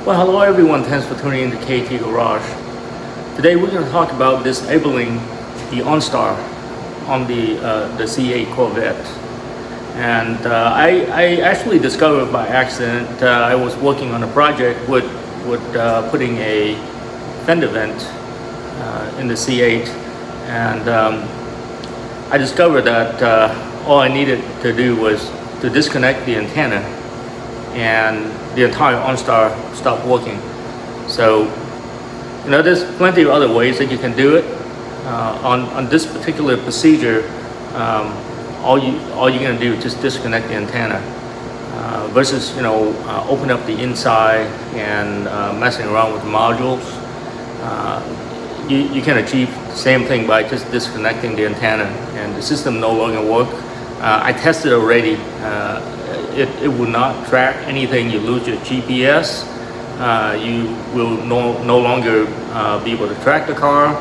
Well, hello everyone, thanks for tuning in to KT Garage. Today we're going to talk about disabling the OnStar on the C8 Corvette. And I actually discovered by accident. I was working on a project with putting a fender vent in the C8, and I discovered that all I needed to do was to disconnect the antenna, and the entire OnStar stopped working. So, you know, there's plenty of other ways that you can do it. On this particular procedure, all you're gonna do is just disconnect the antenna, versus open up the inside and messing around with the modules. You can achieve the same thing by just disconnecting the antenna, and the system no longer work. I tested already. It will not track anything. You lose your GPS. You will no longer be able to track the car.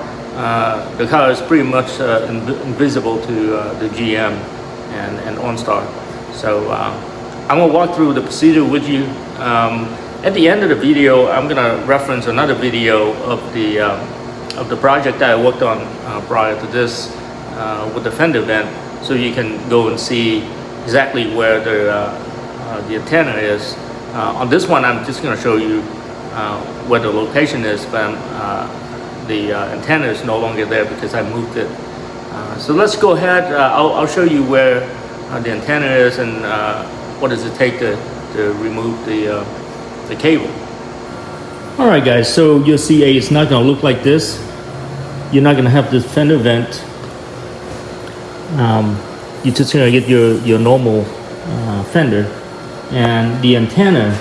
The car is pretty much invisible to the GM and OnStar. So I'm gonna walk through the procedure with you. At the end of the video, I'm gonna reference another video of the project that I worked on prior to this with the fender vent, so you can go and see exactly where the antenna is. On this one, I'm just going to show you where the location is, but the antenna is no longer there because I moved it. So let's go ahead. I'll show you where the antenna is and what does it take to remove the cable. All right, guys. So your C8 is not going to look like this. You're not going to have this fender vent. You're just going to get your normal fender, and the antenna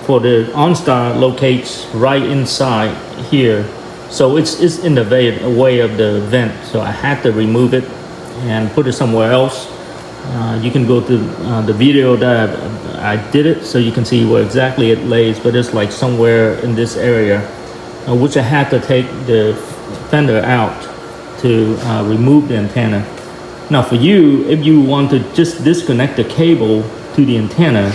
for the OnStar locates right inside here, so it's in the way of the vent. So I had to remove it and put it somewhere else. You can go to the video that I did it, so you can see where exactly it lays, but it's like somewhere in this area, which I had to take the fender out to remove the antenna. Now for you, if you want to just disconnect the cable to the antenna,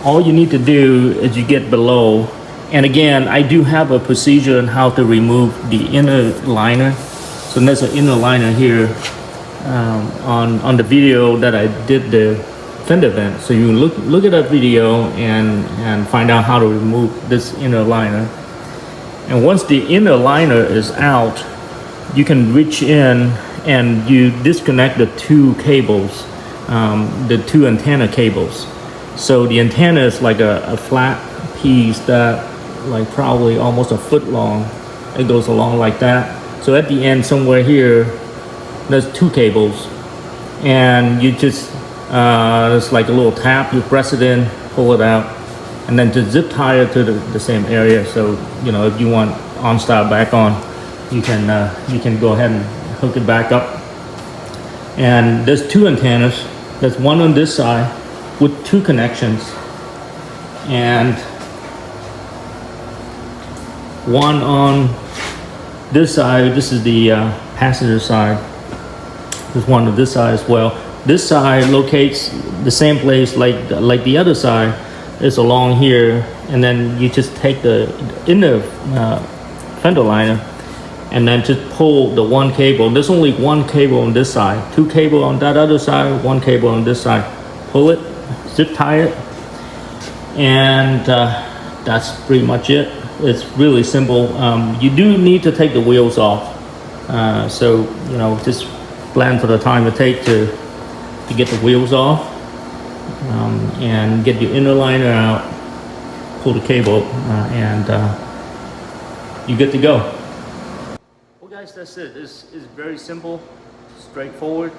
all you need to do is you get below, and again, I do have a procedure on how to remove the inner liner. So there's an inner liner here on the video that I did the fender vent. So you look at that video and find out how to remove this inner liner. And once the inner liner is out, you can reach in and you disconnect the two cables, the two antenna cables. So the antenna is like a flat piece that like probably almost a foot long. It goes along like that. So at the end somewhere here, there's two cables, and you just it's like a little tap. You press it in, pull it out, and then just zip tie it to the same area. So if you want OnStar back on, you can go ahead and hook it back up. And there's two antennas. There's one on this side with two connections, and one on this side. This is the passenger side. There's one on this side as well. This side locates the same place like the other side. It's along here, and then you just take the inner fender liner and then just pull the one cable. There's only one cable on this side, two cable on that other side, one cable on this side. Pull it, zip tie it, and that's pretty much it. It's really simple. You do need to take the wheels off, so just plan for the time it takes to get the wheels off, and get your inner liner out, pull the cable, and you're good to go. Guys, that's it. It's very simple, straightforward.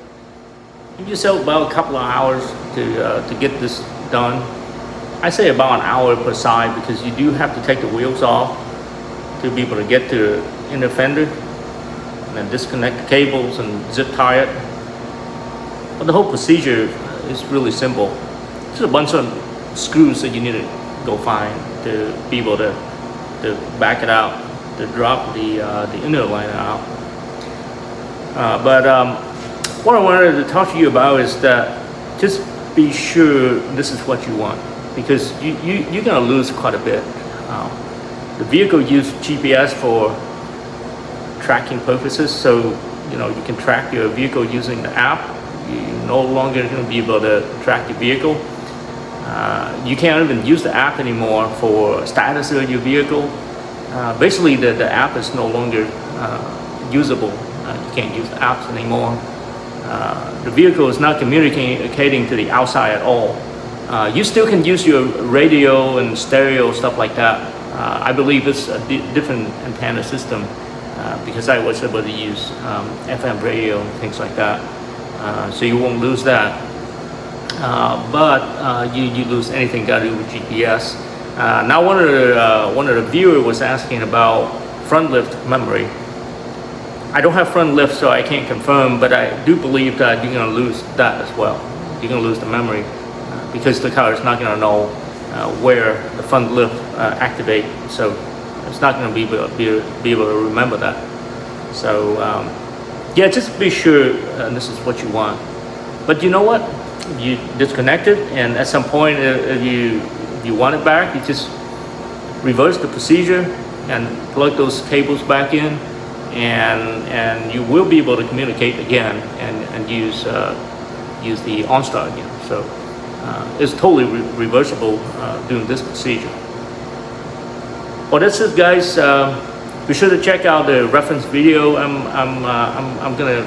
Give yourself about a couple of hours to get this done. I say about an hour per side, because you do have to take the wheels off to be able to get to the inner fender, and then disconnect the cables and zip tie it. But the whole procedure is really simple. Just a bunch of screws that you need to go find to be able to back it out, to drop the inner liner out. But what I wanted to talk to you about is that just be sure this is what you want, because you're gonna lose quite a bit The vehicle uses GPS for tracking purposes, so you can track your vehicle using the app. You're no longer going to be able to track your vehicle. You can't even use the app anymore for status of your vehicle. Basically, the app is no longer usable. You can't use the apps anymore. The vehicle is not communicating to the outside at all. You still can use your radio and stereo, stuff like that. I believe it's a different antenna system because I was able to use FM radio and things like that. So you won't lose that. But you lose anything got to do with GPS. Now one of the viewers was asking about front lift memory. I don't have front lift, so I can't confirm, but I do believe that you're going to lose that as well. You're going to lose the memory because the car is not going to know where the front lift activate, so it's not going to be able to remember that. So yeah, just be sure this is what you want. But you know what? You disconnect it, and at some point, if you want it back, you just reverse the procedure and plug those cables back in, and you will be able to communicate again and use the OnStar again. So it's totally reversible doing this procedure. Well, that's it, guys. Be sure to check out the reference video. I'm gonna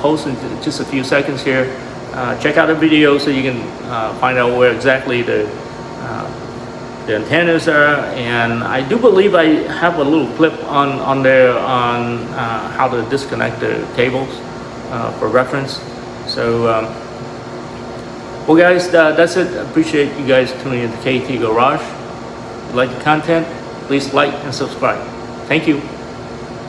post in just a few seconds here. Check out the video so you can find out where exactly the antennas are, and I do believe I have a little clip on there on how to disconnect the cables for reference. So well, guys, that's it. I appreciate you guys tuning into KT Garage. If you like the content, please like and subscribe. Thank you.